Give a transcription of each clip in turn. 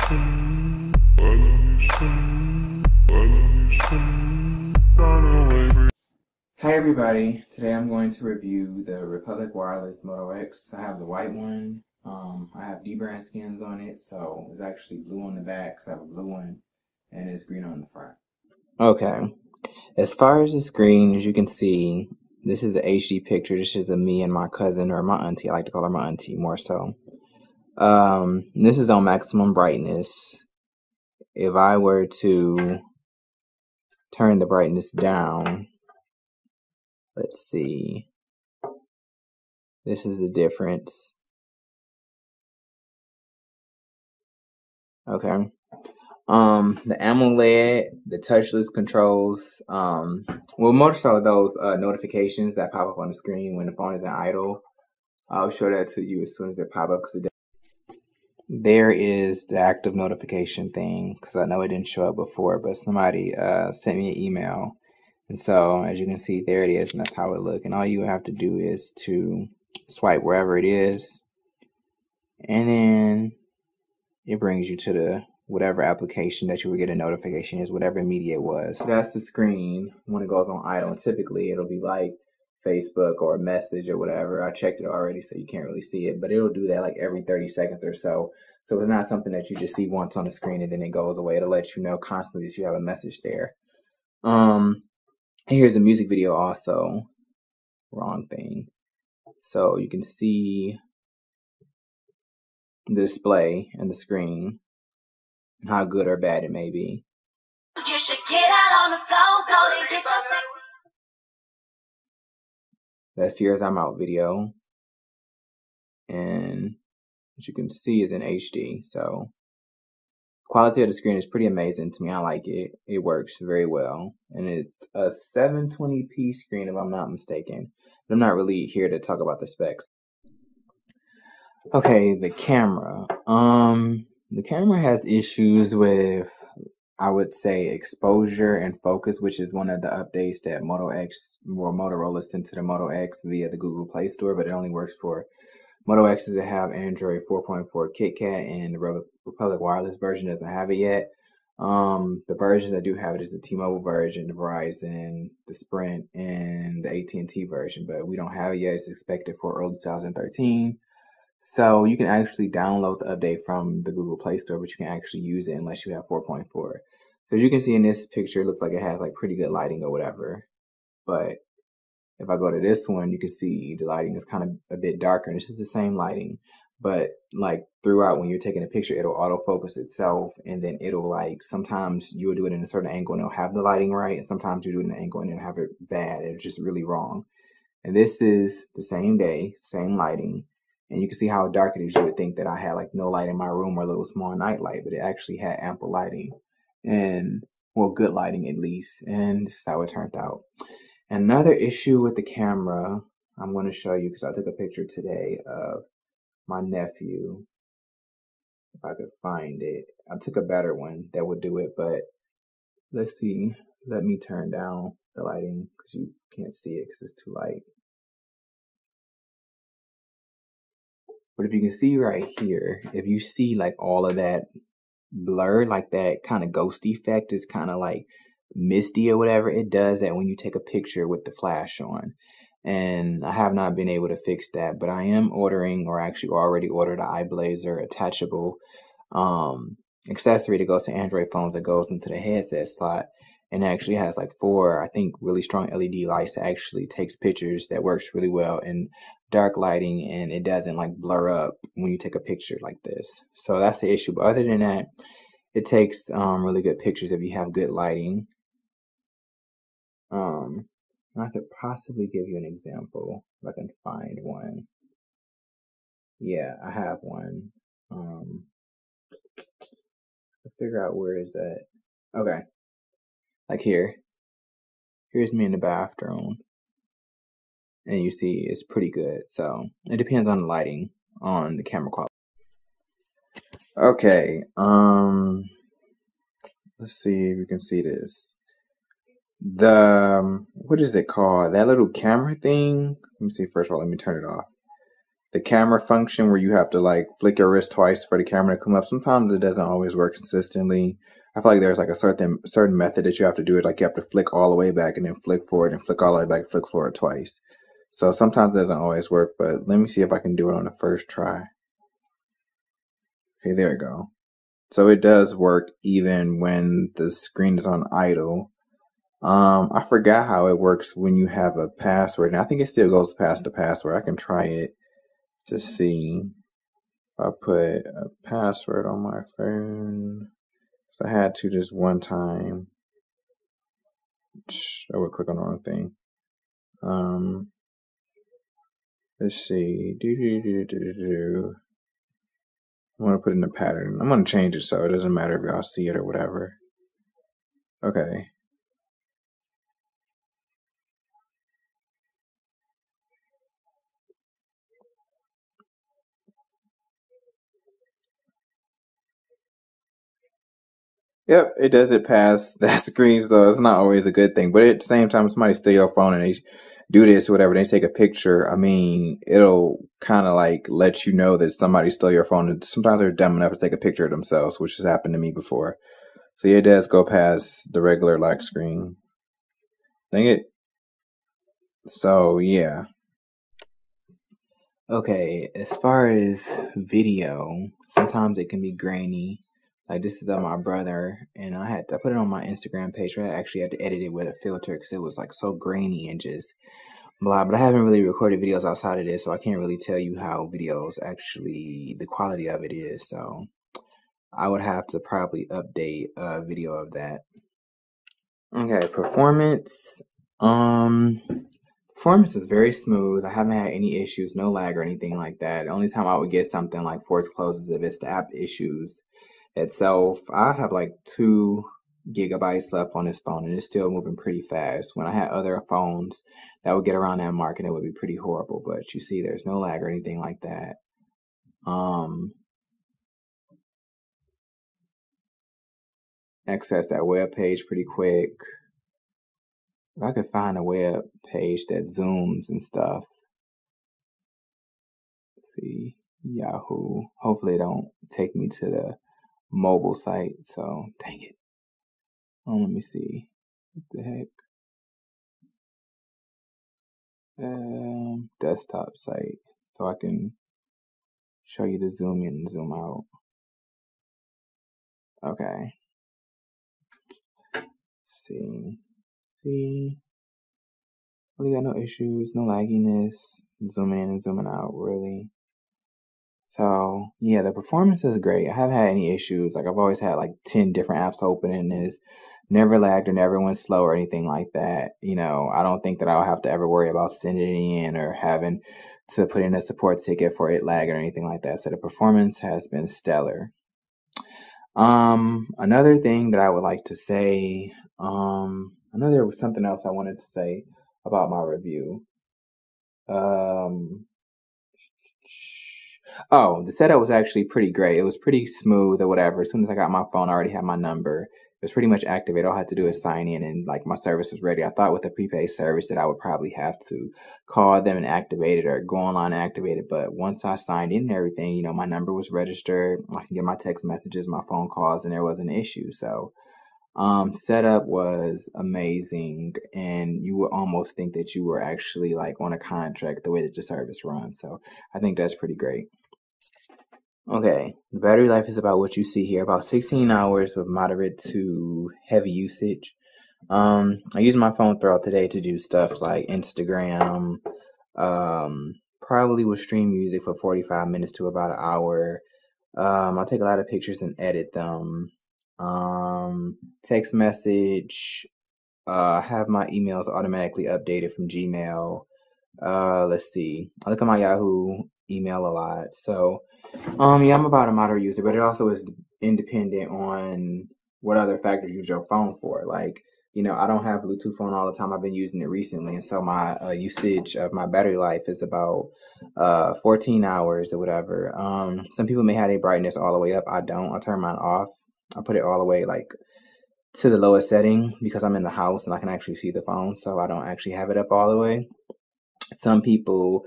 Hi everybody, today I'm going to review the Republic Wireless Moto X. I have the white one. I have D-brand skins on it, so it's actually blue on the back because I have a blue one, and it's green on the front. Okay, as far as the screen, as you can see, this is an HD picture. This is of me and my cousin, or my auntie. I like to call her my auntie more so. This is on maximum brightness. If I were to turn the brightness down, let's see. This is the difference. Okay. The AMOLED, the touchless controls, most of those notifications that pop up on the screen when the phone is in idle, I'll show that to you as soon as they pop up. There is the active notification thing, because I know it didn't show up before, but somebody sent me an email. And so, as you can see, there it is, and that's how it looks. And all you have to do is to swipe wherever it is, and then it brings you to the whatever application that you would get a notification is, whatever media it was. That's the screen when it goes on idle. And typically, it'll be like Facebook or a message or whatever. I checked it already, so you can't really see it, but it'll do that like every 30 seconds or so. So it's not something that you just see once on the screen and then it goes away. It'll let you know constantly that you have a message there. Here's a music video also. Wrong thing. So you can see the display and the screen and how good or bad it may be. You should get out on the floor, go and get your. That's Here's I'm Out video, and as you can see is in HD. So quality of the screen is pretty amazing to me. I like it. It works very well, and it's a 720p screen if I'm not mistaken. But I'm not really here to talk about the specs. Okay, the camera. The camera has issues with, I would say, exposure and focus, which is one of the updates that Motorola sent to the Moto X via the Google Play Store, but it only works for Moto X's that have Android 4.4 KitKat, and the Republic Wireless version doesn't have it yet. The versions that do have it is the T-Mobile version, the Verizon, the Sprint, and the AT&T version, but we don't have it yet. It's expected for early 2013. So you can actually download the update from the Google Play Store, but you can actually use it unless you have 4.4. So as you can see in this picture, it looks like it has like pretty good lighting or whatever. But if I go to this one, you can see the lighting is kind of a bit darker. And it's just the same lighting. But like throughout, when you're taking a picture, it'll autofocus itself. And then it'll like, sometimes you'll do it in a certain angle and it'll have the lighting right. And sometimes you do it in an angle and it'll have it bad. It's just really wrong. And this is the same day, same lighting. And you can see how dark it is. You would think that I had like no light in my room or a little small night light, but it actually had ample lighting, and well, good lighting at least. And this is how it turned out. Another issue with the camera, I'm going to show you because I took a picture today of my nephew. If I could find it, I took a better one that would do it, but let's see. Let me turn down the lighting because you can't see it because it's too light. But if you can see right here, if you see like all of that blur, like that kind of ghost effect is kind of like misty or whatever, it does that when you take a picture with the flash on. And I have not been able to fix that, but I am ordering, or actually already ordered, an iBlazer attachable accessory that goes to Android phones that goes into the headset slot. And it actually has like 4, I think, really strong LED lights that actually takes pictures that works really well in dark lighting, and it doesn't like blur up when you take a picture like this. So that's the issue. But other than that, it takes really good pictures if you have good lighting. I could possibly give you an example if I can find one. Yeah, I have one. Figure out where is that. Okay. Like here's me in the bathroom, and you see it's pretty good. So it depends on the lighting on the camera quality. Okay, let's see if you can see this. The what is it called? That little camera thing. Let me see. First of all, let me turn it off. the camera function where you have to like flick your wrist twice for the camera to come up. Sometimes it doesn't always work consistently. I feel like there's like a certain method that you have to do it. Like you have to flick all the way back and then flick forward and flick all the way back, flick forward twice. So sometimes it doesn't always work, but let me see if I can do it on the first try. Okay, there we go. So it does work even when the screen is on idle. I forgot how it works when you have a password. And I think it still goes past the password. I can try it to see. I put a password on my phone. So I had to just one time. I would click on the wrong thing. Let's see. I'm gonna put in a pattern. I'm gonna change it so it doesn't matter if y'all see it or whatever. Okay. Yep, it does it past that screen, so it's not always a good thing. But at the same time, somebody steal your phone and they do this or whatever, they take a picture. I mean, it'll kind of like let you know that somebody stole your phone. And sometimes they're dumb enough to take a picture of themselves, which has happened to me before. So yeah, it does go past the regular lock screen. Dang it. So yeah. Okay, as far as video, sometimes it can be grainy. Like this is of my brother, and I put it on my Instagram page. Where I actually had to edit it with a filter because it was like so grainy and just blah. But I haven't really recorded videos outside of this, so I can't really tell you how videos actually the quality of it is. So I would have to probably update a video of that. Okay, performance. Performance is very smooth. I haven't had any issues, no lag or anything like that. The only time I would get something like force closes if it's the app issues itself. I have like 2 GB left on this phone and it's still moving pretty fast. When I had other phones that would get around that mark and it would be pretty horrible, but you see there's no lag or anything like that. Access that web page pretty quick. If I could find a web page that zooms and stuff. Let's see, Yahoo. Hopefully it don't take me to the mobile site, so dang it. Oh, let me see. What the heck? Desktop site, so I can show you the zoom in and zoom out. Okay. See. Really got no issues, no lagginess. Zooming in and zooming out, really. So yeah, the performance is great. I haven't had any issues. Like I've always had like 10 different apps open and it's never lagged or never went slow or anything like that. I don't think that I'll have to ever worry about sending it in or having to put in a support ticket for it lagging or anything like that. So the performance has been stellar. Another thing that I would like to say, I know there was something else I wanted to say about my review. Oh, the setup was actually pretty great. It was pretty smooth or whatever. As soon as I got my phone, I already had my number. It was pretty much activated. All I had to do is sign in and like my service was ready. I thought with a prepaid service that I would probably have to call them and activate it or go online and activate it. But once I signed in and everything, my number was registered. I can get my text messages, my phone calls, and there was an issue. So setup was amazing, and you would almost think that you were actually like on a contract the way that the service runs. So I think that's pretty great. Okay, the battery life is about what you see here, about 16 hours with moderate to heavy usage. I use my phone throughout the day to do stuff like Instagram. Probably will stream music for 45 minutes to about an hour. I take a lot of pictures and edit them. Text message. Have my emails automatically updated from Gmail. Let's see. I look at my Yahoo email a lot. So, yeah, I'm about a moderate user, but it also is independent on what other factors you use your phone for. Like, I don't have Bluetooth phone all the time. I've been using it recently, and so my usage of my battery life is about 14 hours or whatever. Some people may have their brightness all the way up. I don't. I turn mine off. I put it all the way like to the lowest setting because I'm in the house and I can actually see the phone, so I don't actually have it up all the way. Some people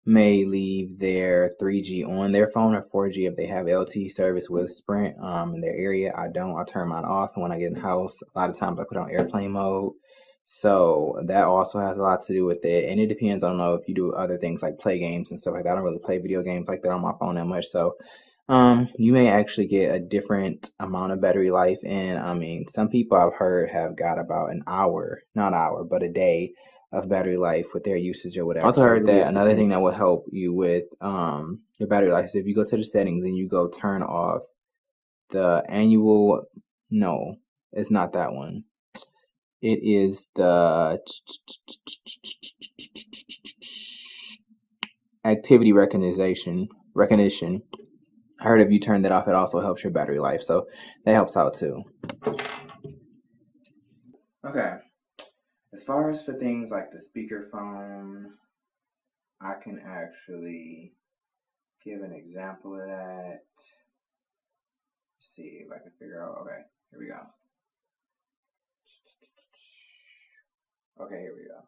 may leave their 3G on their phone or 4G if they have LTE service with Sprint in their area. I don't. I turn mine off, and when I get in the house, a lot of times I put on airplane mode. So that also has a lot to do with it, and it depends. I don't know if you do other things like play games and stuff like that. I don't really play video games like that on my phone that much, so you may actually get a different amount of battery life. And I mean, some people I've heard have got about an hour, not hour, but a day of battery life with their usage or whatever. Also heard that another thing that will help you with your battery life is if you go to the settings and you go turn off the annual, no, it's not that one. It is the activity recognition. I heard if you turn that off, it also helps your battery life. So that helps out too. Okay. As far as for things like the speakerphone, I can actually give an example of that. Let's see if I can figure out. Okay, here we go. Okay, here we go.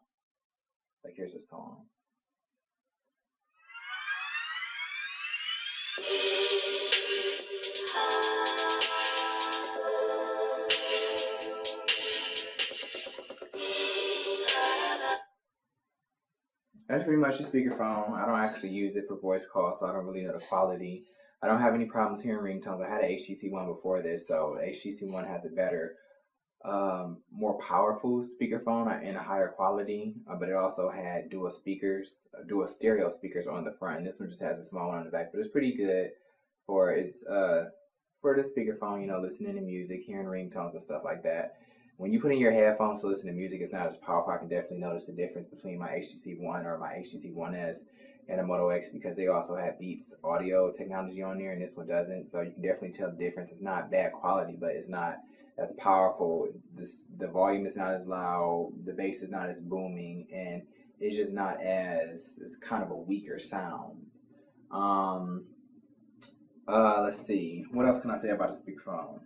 Like, here's the song. That's pretty much a speakerphone. I don't actually use it for voice calls, so I don't really know the quality. I don't have any problems hearing ringtones. I had an HTC One before this, so HTC One has a better, more powerful speakerphone and a higher quality, but it also had dual stereo speakers on the front. And this one just has a small one on the back, but it's pretty good for for the speakerphone. You know, listening to music, hearing ringtones and stuff like that. When you put in your headphones to listen to music, it's not as powerful. I can definitely notice the difference between my HTC One or my HTC One S and a Moto X because they also have Beats audio technology on there, and this one doesn't. So you can definitely tell the difference. It's not bad quality, but it's not as powerful. The volume is not as loud, the bass is not as booming, and it's just not as, it's kind of a weaker sound. Let's see. What else can I say about a speakerphone?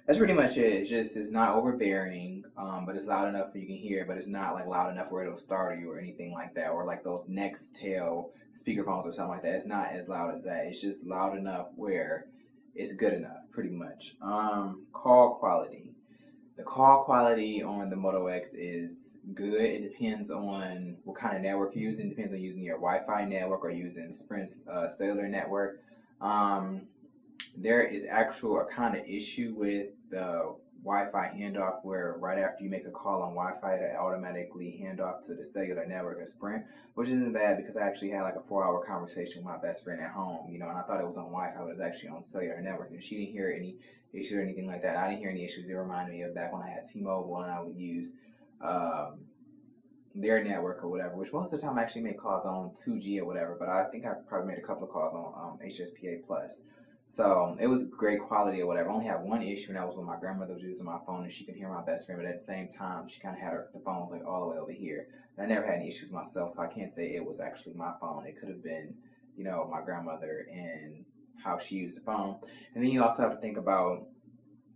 That's pretty much it. It's not overbearing, but it's loud enough where you can hear it, but it's not like loud enough where it'll startle you or anything like that, or like those Nextel speakerphones or something like that. It's not as loud as that. It's just loud enough where it's good enough, pretty much. Call quality. The call quality on the Moto X is good. It depends on what kind of network you're using. It depends on using your Wi-Fi network or using Sprint's cellular network. There is actual a kind of issue with the Wi-Fi handoff where right after you make a call on Wi-Fi, it automatically hand off to the cellular network of Sprint, which isn't bad because I actually had like a 4-hour conversation with my best friend at home, you know, and I thought it was on Wi-Fi, but it was actually on cellular network, and she didn't hear any issues or anything like that. I didn't hear any issues. It reminded me of back when I had T-Mobile and I would use their network or whatever, which most of the time I actually make calls on 2G or whatever, but I think I probably made a couple of calls on HSPA Plus. So it was great quality or whatever. I only had one issue, and that was when my grandmother was using my phone and she could hear my best friend, but at the same time, she kind of had the phone was like all the way over here. And I never had any issues myself, so I can't say it was actually my phone. It could have been, you know, my grandmother and how she used the phone. And then you also have to think about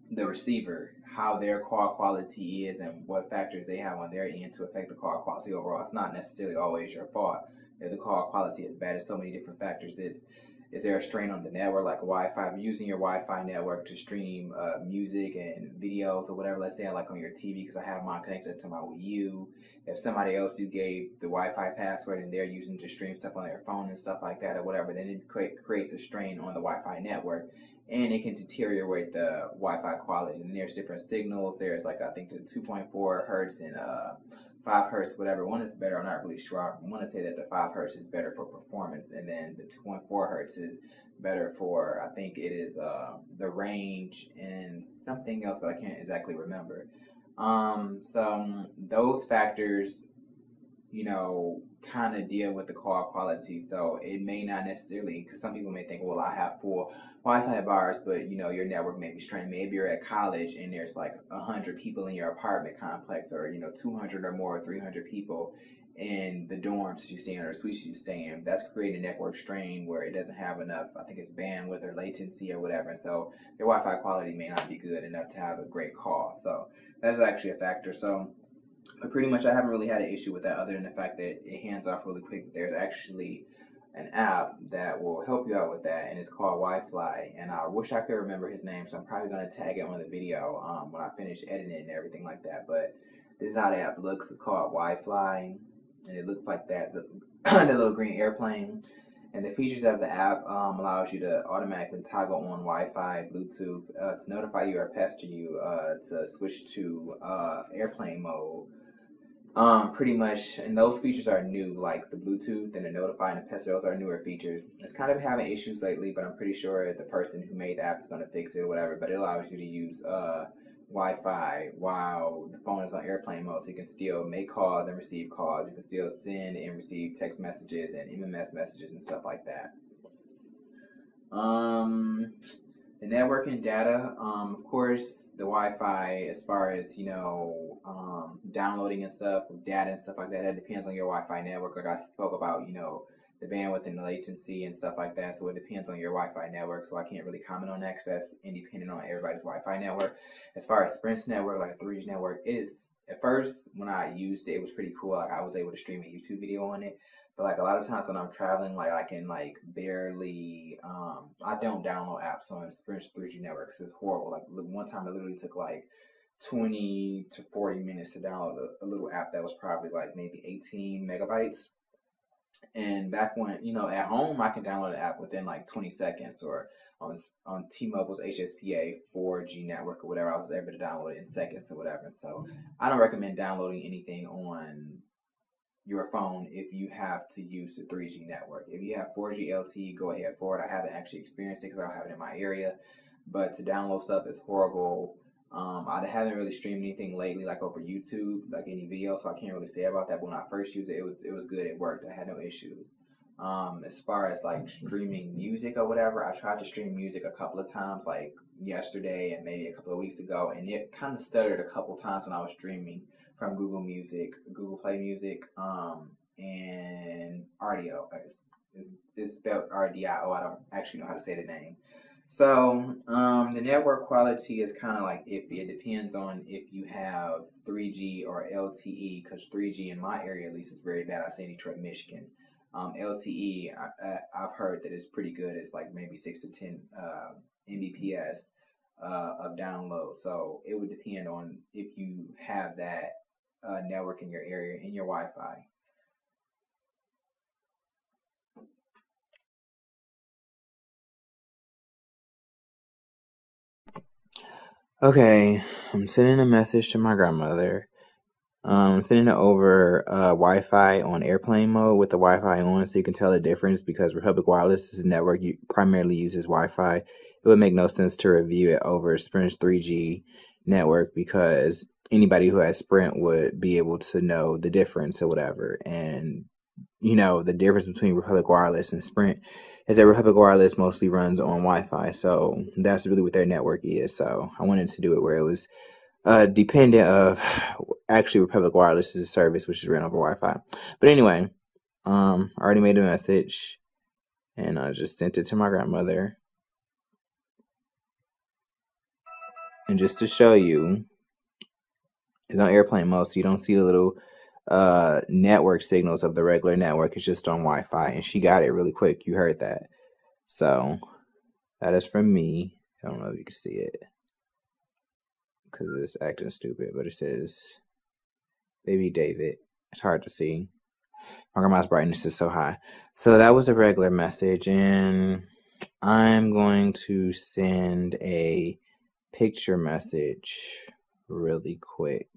the receiver, how their call quality is and what factors they have on their end to affect the call quality overall. It's not necessarily always your fault if the call quality is bad. It's so many different factors. Is there a strain on the network, like Wi-Fi? If you're using your Wi-Fi network to stream music and videos or whatever, let's say like on your TV, because I have mine connected to my Wii U. If somebody else you gave the Wi-Fi password and they're using to stream stuff on their phone and stuff like that or whatever, then it creates a strain on the Wi-Fi network, and it can deteriorate the Wi-Fi quality. And there's different signals. There's like, I think the 2.4 hertz and 5 hertz, whatever. One is better. I'm not really sure. I want to say that the 5 hertz is better for performance, and then the 2.4 hertz is better for, I think it is the range and something else, but I can't exactly remember. So those factors, you know, kind of deal with the call quality. So it may not necessarily, because some people may think, well, I have full Wi-Fi bars, but you know, your network may be strained. Maybe you're at college and there's like 100 people in your apartment complex, or you know, 200 or more, 300 people in the dorms you stay in or suites you stay in. That's creating a network strain where it doesn't have enough, I think it's bandwidth or latency or whatever. And so your Wi-Fi quality may not be good enough to have a great call. So that's actually a factor. So But pretty much, I haven't really had an issue with that other than the fact that it hands off really quick. There's actually an app that will help you out with that, and it's called Wi-Fi. And I wish I could remember his name, so I'm probably gonna tag it on the video when I finish editing it and everything like that. But this is how the app looks. It's called Wi-Fi, and it looks like that the, the little green airplane. And the features of the app allows you to automatically toggle on Wi-Fi, Bluetooth to notify you or pester you to switch to airplane mode. Pretty much, and those features are new, like the Bluetooth and the Notify and the Pester. Those are newer features. It's kind of having issues lately, but I'm pretty sure the person who made the app is going to fix it or whatever. But it allows you to use Wi-Fi while the phone is on airplane mode, so you can still make calls and receive calls. You can still send and receive text messages and MMS messages and stuff like that. Um, the networking data, of course, the Wi-Fi, as far as downloading and stuff, data and stuff like that, that depends on your Wi-Fi network. Like I spoke about, the bandwidth and the latency and stuff like that. So it depends on your Wi-Fi network. So I can't really comment on that because that's independent on everybody's Wi-Fi network. As far as Sprint's network, like a 3G network, it is at first when I used it, it was pretty cool. Like I was able to stream a YouTube video on it. But like a lot of times when I'm traveling, like I can like barely, I don't download apps on Sprint's 3G network because it's horrible. Like one time it literally took like 20 to 40 minutes to download a little app that was probably like maybe 18 megabytes. And back when, at home, I can download an app within like 20 seconds or on T-Mobile's HSPA 4G network or whatever, I was able to download it in seconds or whatever. And so I don't recommend downloading anything on your phone if you have to use the 3G network. If you have 4G LTE, go ahead for it. I haven't actually experienced it because I don't have it in my area, but to download stuff is horrible. I haven't really streamed anything lately, like over YouTube, like any video, so I can't really say about that. But when I first used it, it was good. It worked. I had no issues. As far as like streaming music or whatever, I tried to stream music a couple of times, like yesterday and maybe a couple of weeks ago, and it kind of stuttered a couple of times when I was streaming from Google Music, Google Play Music, and RDO. It's spelled RDIO. I don't actually know how to say the name. So the network quality is kind of like iffy. It depends on if you have 3G or LTE, because 3G in my area at least is very bad. I say Detroit, Michigan. LTE, I've heard that it's pretty good. It's like maybe 6 to 10 Mbps of download. So it would depend on if you have that network in your area, in your Wi-Fi. Okay, I'm sending a message to my grandmother. Sending it over Wi-Fi on airplane mode with the Wi-Fi on, so you can tell the difference because Republic Wireless's network primarily uses Wi-Fi. It would make no sense to review it over Sprint's 3G network because anybody who has Sprint would be able to know the difference or whatever. And the difference between Republic Wireless and Sprint is that Republic Wireless mostly runs on Wi-Fi, so that's really what their network is. So I wanted to do it where it was dependent of actually Republic Wireless's service, which is ran over Wi-Fi. But anyway, I already made a message, and I just sent it to my grandmother. And just to show you, it's on airplane mode, so you don't see the little network signals of the regular network. It's just on Wi-Fi, and she got it really quick. You heard that. So that is from me. I don't know if you can see it because it's acting stupid, but it says Baby David. It's hard to see. My grandma's brightness is so high. So that was a regular message, and I'm going to send a picture message really quick.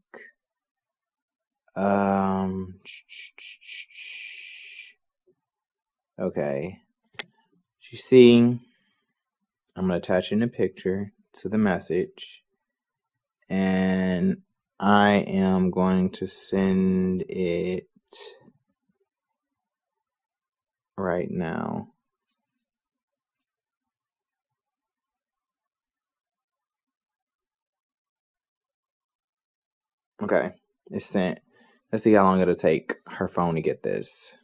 Okay. You see, I'm going to attach in a picture to the message, and I am going to send it right now. Okay, it's sent. Let's see how long it'll take her phone to get this.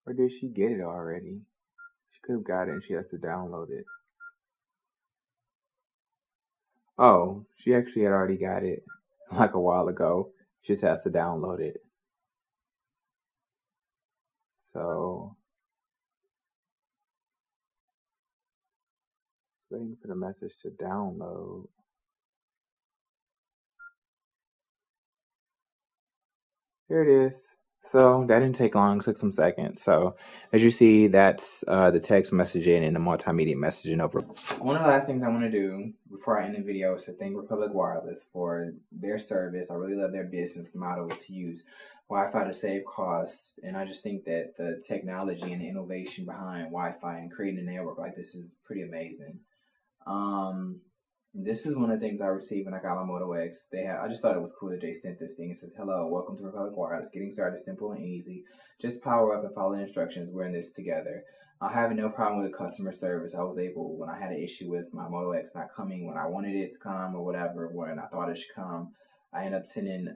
Or did she get it already? She could have got it and she has to download it. Oh, she actually had already got it like a while ago. She just has to download it. So, waiting for the message to download. Here it is. So that didn't take long, it took some seconds. So as you see, that's the text messaging and the multimedia messaging over. One of the last things I want to do before I end the video is to thank Republic Wireless for their service. I really love their business model to use Wi-Fi to save costs. And I just think that the technology and the innovation behind Wi-Fi and creating a network like this is pretty amazing. This is one of the things I received when I got my Moto X. I just thought it was cool that they sent this thing. It says, "Hello, welcome to Republic Wireless. Getting started simple and easy. Just power up and follow the instructions. We're in this together." I have no problem with customer service. I was able, when I had an issue with my Moto X not coming when I wanted it to come or whatever, when I thought it should come, I ended up sending,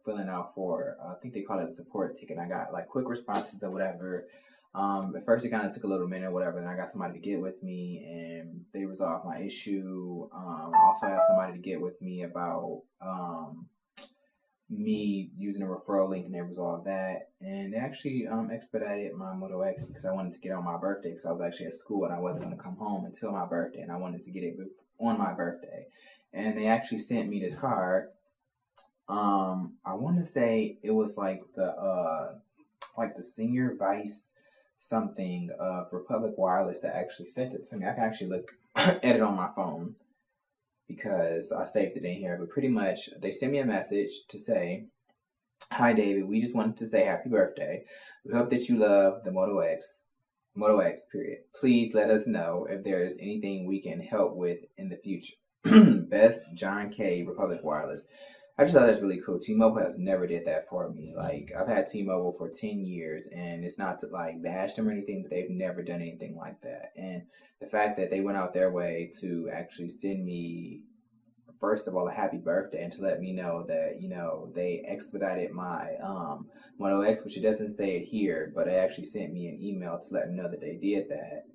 filling out for, I think they call it a support ticket. I got like quick responses or whatever. At first it kind of took a little minute or whatever, then I got somebody to get with me and they resolved my issue. I also had somebody to get with me about me using a referral link and they resolved that. And they actually expedited my Moto X because I wanted to get it on my birthday because I was actually at school and I wasn't going to come home until my birthday and I wanted to get it on my birthday. And they actually sent me this card. I want to say it was like the senior vice something of Republic Wireless that actually sent it to me. I can actually look at it on my phone because I saved it in here. But pretty much they sent me a message to say, "Hi David, we just wanted to say happy birthday. We hope that you love the Moto X period. Please let us know if there is anything we can help with in the future. Best, John K, Republic Wireless." I just thought that's really cool. T-Mobile has never did that for me. Like, I've had T-Mobile for 10 years, and it's not to, like, bash them or anything, but they've never done anything like that. And the fact that they went out their way to actually send me, first of all, a happy birthday and to let me know that, you know, they expedited my Moto X, which it doesn't say it here, but they actually sent me an email to let me know that they did that.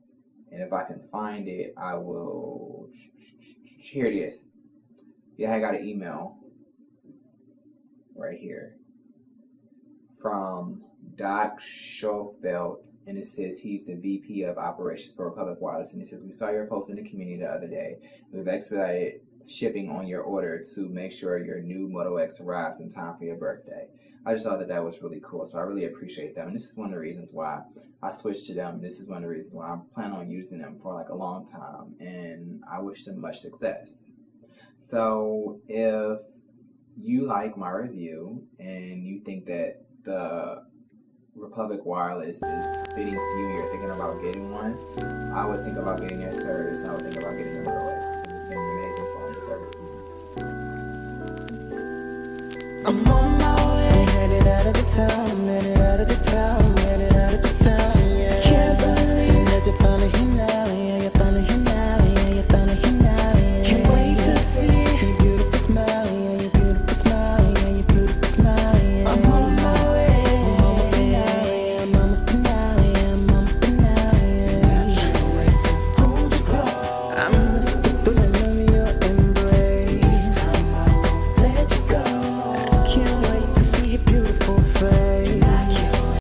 And if I can find it, I will... Here it is. Yeah, I got an email right here from Doc Schofelt, and it says he's the VP of Operations for Republic Wireless, and it says, "We saw your post in the community the other day. We've expedited shipping on your order to make sure your new Moto X arrives in time for your birthday." I just thought that was really cool, so I really appreciate them, and this is one of the reasons why I switched to them. This is one of the reasons why I plan on using them for like a long time, and I wish them much success. So if you like my review and you think that the Republic Wireless is fitting to you, you're thinking about getting one, I would think about getting their service, and I would think about getting the Moto X because it's been an amazing phone service for me. I'm on my way, headed out of the town,